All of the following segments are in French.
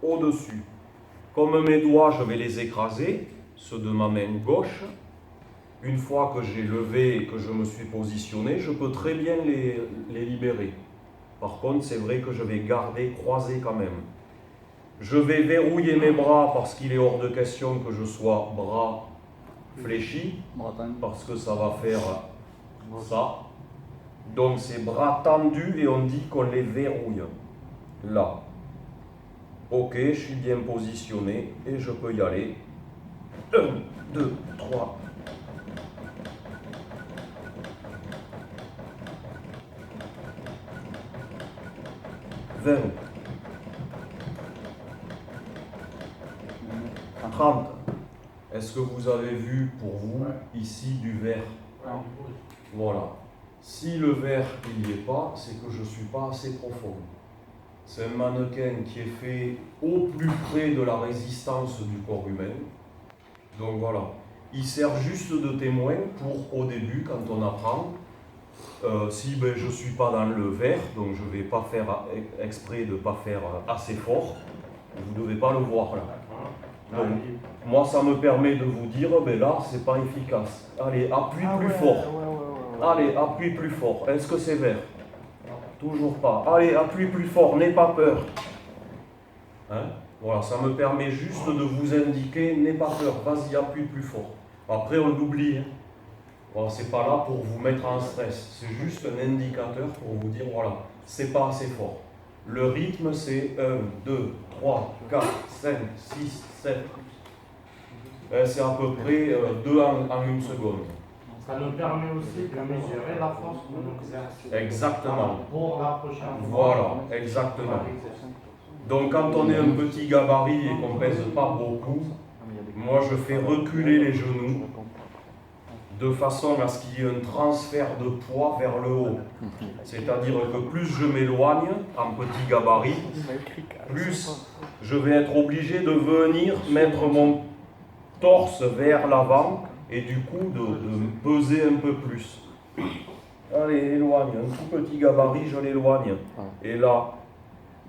au-dessus. Comme mes doigts, je vais les écraser, ceux de ma main gauche. Une fois que j'ai levé et que je me suis positionné, je peux très bien les libérer. Par contre, c'est vrai que je vais garder croisé quand même. Je vais verrouiller mes bras parce qu'il est hors de question que je sois bras fléchis, parce que ça va faire ça. Donc c'est bras tendus et on dit qu'on les verrouille. Là. Ok, je suis bien positionné et je peux y aller. 1, 2, 3. « 20, 30. Est-ce que vous avez vu pour vous ici du vert? Voilà. Si le vert il n'y est pas, c'est que je ne suis pas assez profond. C'est un mannequin qui est fait au plus près de la résistance du corps humain. Donc voilà. Il sert juste de témoin pour au début, quand on apprend, si je ne suis pas dans le vert, donc je ne vais pas faire exprès de ne pas faire assez fort, vous ne devez pas le voir là. Donc, moi, ça me permet de vous dire, là, c'est pas efficace. Allez, appuie plus fort. Allez, appuie plus fort. Est-ce que c'est vert? Toujours pas. Allez, appuie plus fort, n'aie pas peur. Hein? Voilà, ça me permet juste de vous indiquer, n'aie pas peur, vas-y, appuie plus fort. Après, on l'oublie. Hein? Voilà, c'est pas là pour vous mettre en stress. C'est juste un indicateur pour vous dire, voilà, c'est pas assez fort. Le rythme, c'est 1, 2, 3, 4, 5, 6, 7. C'est à peu près 2 en une seconde. Ça nous permet aussi de mesurer la force de nos exercices. Exactement. Pour la prochaine fois. Voilà, exactement. Donc quand on est un petit gabarit et qu'on ne pèse pas beaucoup, moi je fais reculer les genoux de façon à ce qu'il y ait un transfert de poids vers le haut. C'est-à-dire que plus je m'éloigne en petit gabarit, plus je vais être obligé de venir mettre mon torse vers l'avant et du coup de peser un peu plus. Allez, éloigne, un tout petit gabarit, je l'éloigne. Et là,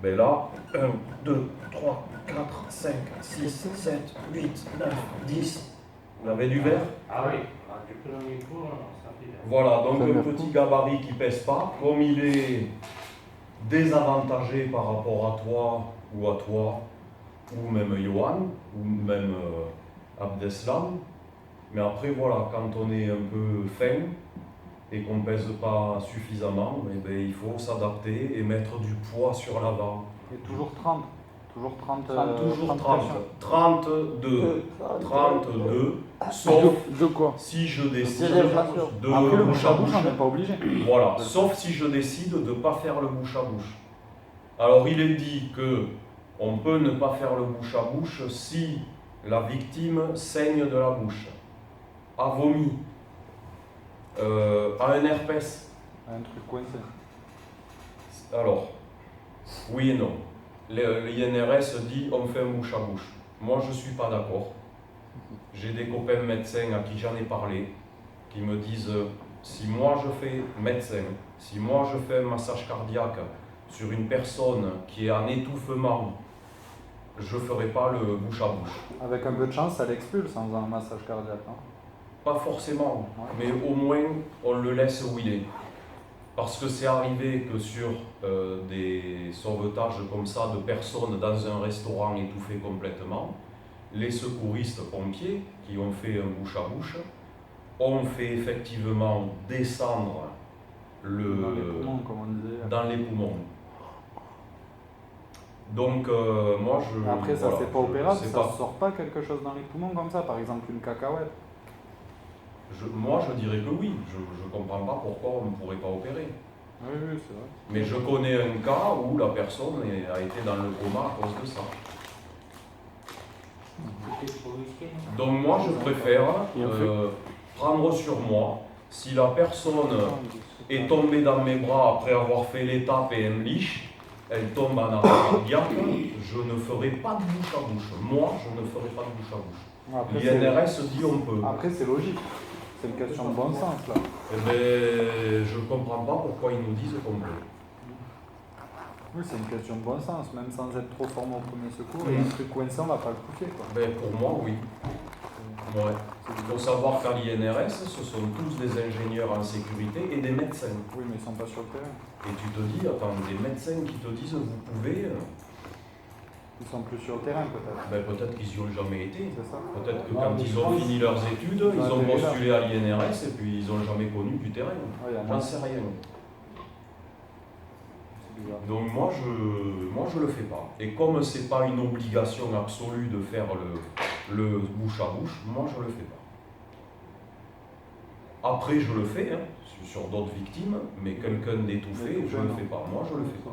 là, 1, 2, 3, 4, 5, 6, 7, 8, 9, 10. Vous avez du vert? Ah oui, du premier coup, ça fait... Voilà, donc un petit gabarit qui ne pèse pas, comme il est désavantagé par rapport à toi, ou même Johan, ou même Abdeslam. Mais après, voilà, quand on est un peu fin et qu'on ne pèse pas suffisamment, il faut s'adapter et mettre du poids sur l'avant. Et toujours 30. Toujours 30. Toujours 30. 32. 32. Sauf de quoi? si je décide de après le bouche à bouche. on n'est pas obligé. Voilà, sauf si je décide de ne pas faire le bouche à bouche. Alors il est dit que on peut ne pas faire le bouche à bouche si la victime saigne de la bouche, a vomi, a un herpès. Un truc coincé. Alors, oui et non. L'INRS dit on fait un bouche à bouche. Moi je ne suis pas d'accord. J'ai des copains médecins à qui j'en ai parlé, qui me disent si moi je fais médecin, si moi je fais un massage cardiaque sur une personne qui est en étouffement, je ne ferai pas le bouche à bouche. Avec un peu de chance, ça l'expulse en faisant un massage cardiaque, non? Pas forcément, mais au moins on le laisse où il est. Parce que c'est arrivé que sur des sauvetages comme ça de personnes dans un restaurant étouffées complètement, les secouristes pompiers qui ont fait un bouche à bouche ont fait effectivement descendre Dans les poumons, comme on disait. dans les poumons. Donc moi je... Après ça c'est pas opérable, ça pas... sort pas quelque chose dans les poumons comme ça, par exemple une cacahuète. Moi je dirais que oui, je ne comprends pas pourquoi on ne pourrait pas opérer. Oui, c'est vrai. Mais je connais un cas où la personne a été dans le coma à cause de ça. Donc moi je préfère prendre sur moi, si la personne est tombée dans mes bras après avoir fait l'étape et un liche, elle tombe en arrêt cardiaque, je ne ferai pas de bouche à bouche. Moi je ne ferai pas de bouche à bouche. L'INRS dit on peut. Après c'est logique, c'est une question de bon sens là. Eh bien, je ne comprends pas pourquoi ils nous disent qu'on peut. Oui, c'est une question de bon sens, même sans être trop formé au premier secours. Mhm. Et un truc coincé, on va pas le pousser, quoi. Ben, pour moi, oui. Ouais. Il faut savoir qu'à l'INRS, ce sont tous des ingénieurs en sécurité et des médecins. Oui, mais ils sont pas sur le terrain. Et tu te dis, attends, des médecins qui te disent, vous pouvez... Ils sont plus sur le terrain, peut-être. Ben, peut-être qu'ils n'y ont jamais été. C'est ça. Peut-être que Non, quand mais ils je ont pense- fini leurs études, ils ont atterri là. postulé à l'INRS et puis ils n'ont jamais connu du terrain. Ouais, il y a J'en moins. sais rien. C'est bizarre. Donc moi je le fais pas. Et comme c'est pas une obligation absolue de faire le bouche à bouche, moi je le fais pas. Après je le fais hein, sur d'autres victimes, mais quelqu'un d'étouffé, D'étouffé, je le non. fais pas. Moi je le fais pas.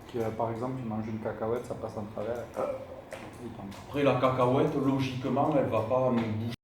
Qui, par exemple, il mange une cacahuète, ça passe en travers. Il tombe. Après la cacahuète, logiquement, elle va pas nous boucher.